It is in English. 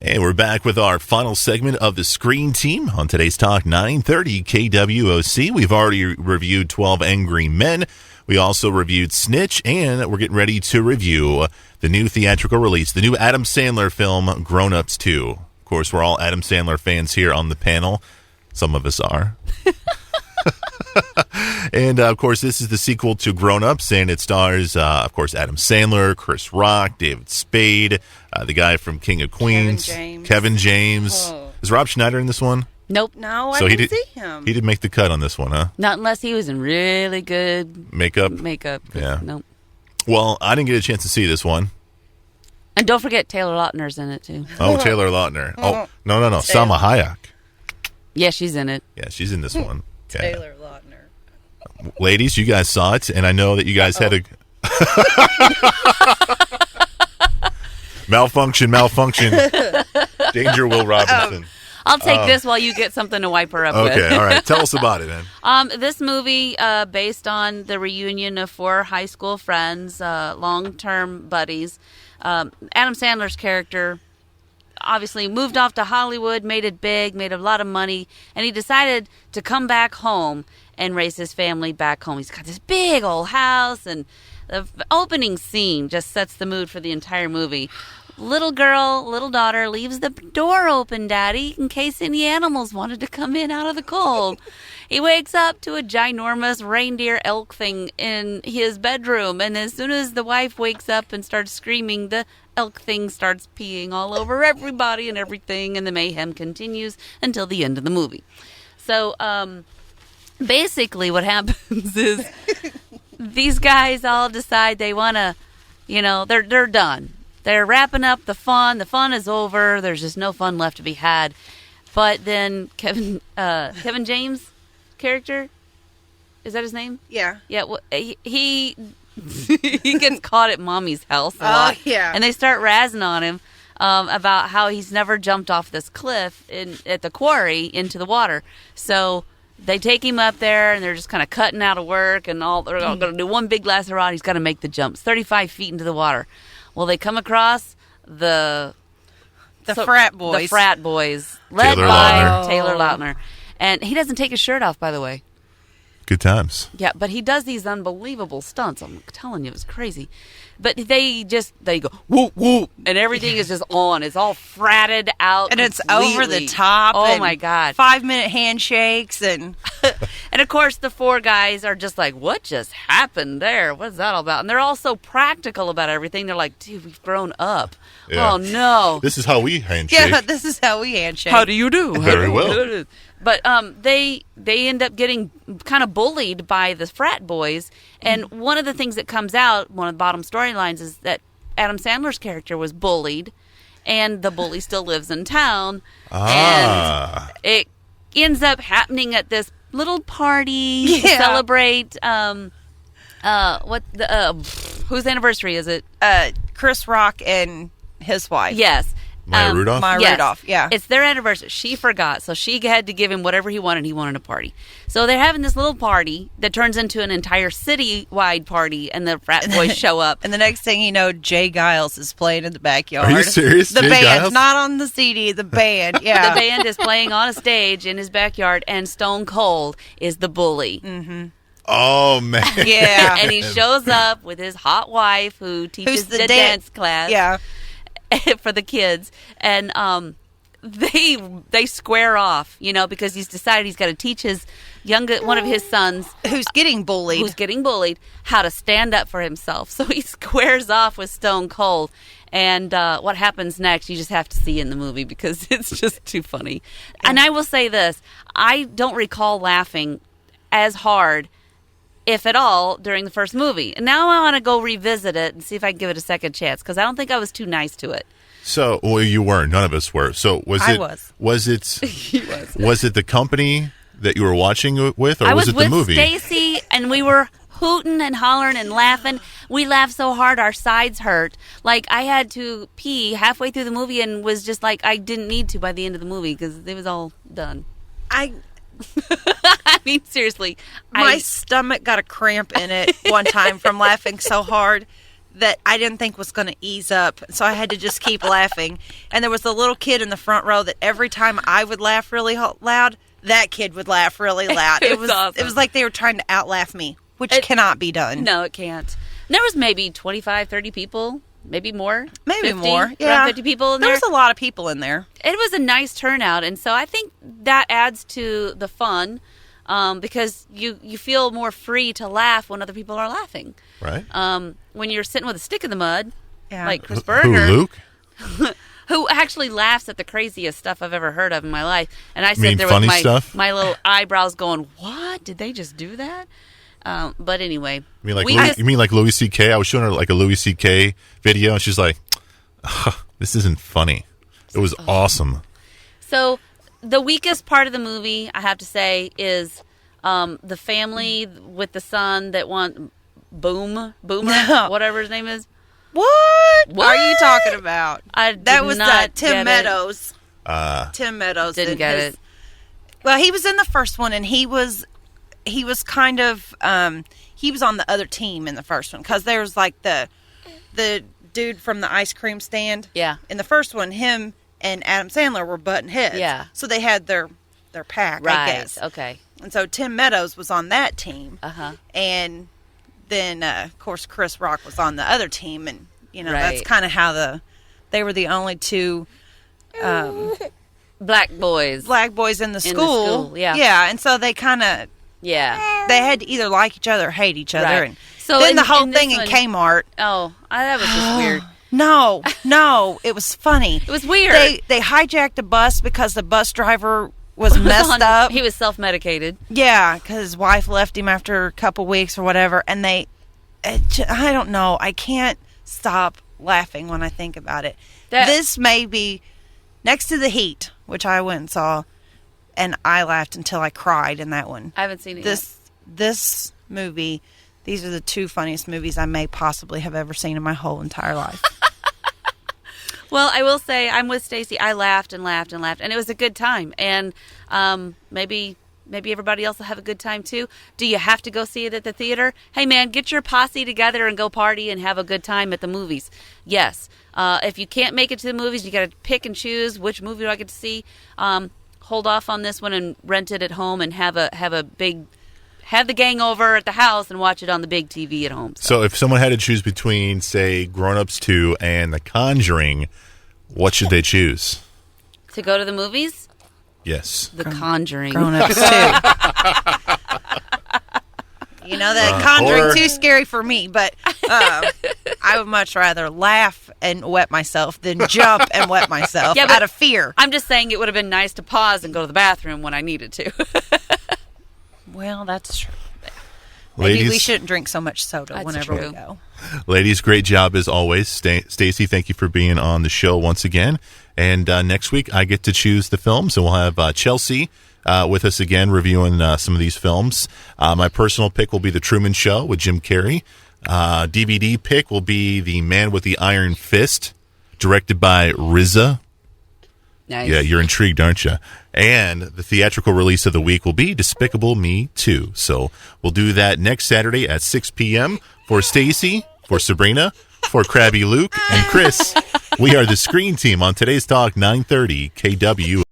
And we're back with our final segment of the Screen Team on today's Talk 930 KWOC. We've already reviewed 12 Angry Men. We also reviewed Snitch, and we're getting ready to review the new theatrical release, the new Adam Sandler film, Grown Ups 2. Of course, we're all Adam Sandler fans here on the panel. Some of us are. And, of course, this is the sequel to Grown Ups, and it stars, of course, Adam Sandler, Chris Rock, David Spade, the guy from King of Queens, Kevin James. Oh. Is Rob Schneider in this one? Nope. No, I didn't see him. He didn't make the cut on this one, huh? Not unless he was in really good makeup. Yeah. Nope. Well, I didn't get a chance to see this one. And don't forget Taylor Lautner's in it, too. Oh, Taylor Lautner. Oh, no. Salma Hayek. Yeah, she's in it. Yeah, she's in this one. Okay. Taylor Lautner. Ladies, you guys saw it, and I know that you guys had a... Malfunction. Danger, Will Robinson. I'll take this while you get something to wipe her up with. Okay, all right. Tell us about it, man. This movie, based on the reunion of 4 high school friends, long-term buddies. Adam Sandler's character obviously moved off to Hollywood, made it big, made a lot of money, and he decided to come back home and raise his family back home. He's got this big old house, and the opening scene just sets the mood for the entire movie. Little daughter, leaves the door open, Daddy, in case any animals wanted to come in out of the cold. He wakes up to a ginormous reindeer elk thing in his bedroom, and as soon as the wife wakes up and starts screaming, the elk thing starts peeing all over everybody and everything, and the mayhem continues until the end of the movie. So, basically what happens is these guys all decide they want to, they're done. They're wrapping up the fun. The fun is over. There's just no fun left to be had. But then Kevin James' character, is that his name? Yeah. Yeah. Well, he gets caught at Mommy's house a lot. Oh, yeah. And they start razzing on him about how he's never jumped off this cliff at the quarry into the water. So they take him up there, and they're just kind of cutting out of work, and they're all going to do one big lasso. He's got to make the jump. It's 35 feet into the water. Well, they come across the frat boys. The frat boys, led by Taylor Lautner. And he doesn't take his shirt off, by the way. Good times. Yeah, but he does these unbelievable stunts. I'm telling you, it's crazy. But they go, whoop, whoop, and everything is just on. It's all fratted out. And completely. It's over the top. Oh, my God. 5-minute handshakes. And and, of course, the 4 guys are just like, what just happened there? What's that all about? And they're all so practical about everything. They're like, dude, we've grown up. Yeah. Oh, no. This is how we handshake. Yeah, this is how we handshake. How do you do? Very well. But they end up getting kind of bullied by the frat boys. And one of the things that comes out, one of the bottom storylines, is that Adam Sandler's character was bullied, and the bully still lives in town. And it ends up happening at this little party to celebrate whose anniversary is it? Chris Rock and his wife. Yes. Maya Rudolph? Rudolph, yeah. It's their anniversary. She forgot, so she had to give him whatever he wanted. He wanted a party. So they're having this little party that turns into an entire city-wide party, and the frat boys show up. And the next thing you know, Jay Giles is playing in the backyard. Are you serious? The Jay band's Giles? not on the CD, the band, yeah. The band is playing on a stage in his backyard, and Stone Cold is the bully. Mm-hmm. Oh, man. Yeah. And he shows up with his hot wife who teaches the dance class. Yeah. For the kids, and they square off, because he's decided he's got to teach one of his sons who's getting bullied how to stand up for himself. So he squares off with Stone Cold, and what happens next you just have to see in the movie because it's just too funny. And I will say this, I don't recall laughing as hard, if at all, during the first movie. And now I want to go revisit it and see if I can give it a second chance, because I don't think I was too nice to it. So, well, you weren't. None of us were. So, was it He was. Was it the company that you were watching with, or was it the movie? I was with Stacy, and we were hooting and hollering and laughing. We laughed so hard our sides hurt. Like, I had to pee halfway through the movie and was just like, I didn't need to by the end of the movie because it was all done. I mean, seriously. My stomach got a cramp in it one time from laughing so hard that I didn't think was going to ease up. So I had to just keep laughing. And there was a little kid in the front row that every time I would laugh really loud, that kid would laugh really loud. It was awesome. It was like they were trying to outlaugh me, which cannot be done. No, it can't. There was maybe 25, 30 people, maybe more. Maybe 50, more. Yeah. Around 50 people in there. There was a lot of people in there. It was a nice turnout, and so I think that adds to the fun because you feel more free to laugh when other people are laughing. Right. When you're sitting with a stick in the mud, Yeah. like Chris Who, Berger, Luke? who actually laughs at the craziest stuff I've ever heard of in my life. And I You mean sat there funny with stuff? my little eyebrows going, what? Did they just do that? But anyway. You mean like Louis C.K.? I was showing her like a Louis C.K. video, and she's like, this isn't funny. It was awesome. So the weakest part of the movie, I have to say, is the family with the son that Boomer, whatever his name is. What are you talking about? That was Tim Meadows. Tim Meadows Didn't get it. Well, he was in the first one, and he was kind of he was on the other team in the first one because there was like the dude from the ice cream stand. Yeah. In the first one, him and Adam Sandler were butting heads. Yeah. So they had their pack, Right. I guess. Okay. And so Tim Meadows was on that team. Uh-huh. And then, of course, Chris Rock was on the other team. And, Right. that's kind of how they were the only two Black boys. black boys in the school. Yeah. Yeah. And so they kind of, Yeah. they had to either like each other or hate each other. Right. And So then in- the whole in this thing in one- Kmart. Oh, that was just weird. No, it was funny. It was weird. They hijacked a bus because the bus driver was messed up. He was self-medicated. Yeah, because his wife left him after a couple weeks or whatever, and I don't know. I can't stop laughing when I think about it. This may be next to The Heat, which I went and saw, and I laughed until I cried in that one. I haven't seen it yet. This movie, these are the two funniest movies I may possibly have ever seen in my whole entire life. Well, I will say I'm with Stacy. I laughed and laughed and laughed, and it was a good time. And maybe everybody else will have a good time too. Do you have to go see it at the theater? Hey, man, get your posse together and go party and have a good time at the movies. Yes. If you can't make it to the movies, you got to pick and choose which movie do I get to see. Hold off on this one and rent it at home and have the gang over at the house and watch it on the big TV at home. So if someone had to choose between, say, Grown Ups 2 and The Conjuring, what should they choose? To go to the movies? Yes. The Conjuring. Grown-ups too. That Conjuring too scary for me, but I would much rather laugh and wet myself than jump and wet myself out of fear. I'm just saying it would have been nice to pause and go to the bathroom when I needed to. Well, that's true. Maybe Ladies, we shouldn't drink so much soda That's whenever true. we go. Ladies, great job as always. Stacy, thank you for being on the show once again. And next week, I get to choose the films, and we'll have Chelsea with us again reviewing some of these films. My personal pick will be The Truman Show with Jim Carrey. DVD pick will be The Man with the Iron Fist, directed by RZA. Nice. Yeah, you're intrigued, aren't you? And the theatrical release of the week will be Despicable Me 2. So we'll do that next Saturday at 6 p.m. For Stacy, for Sabrina, for Krabby Luke, and Chris. We are the Screen Team on today's Talk 930 KW.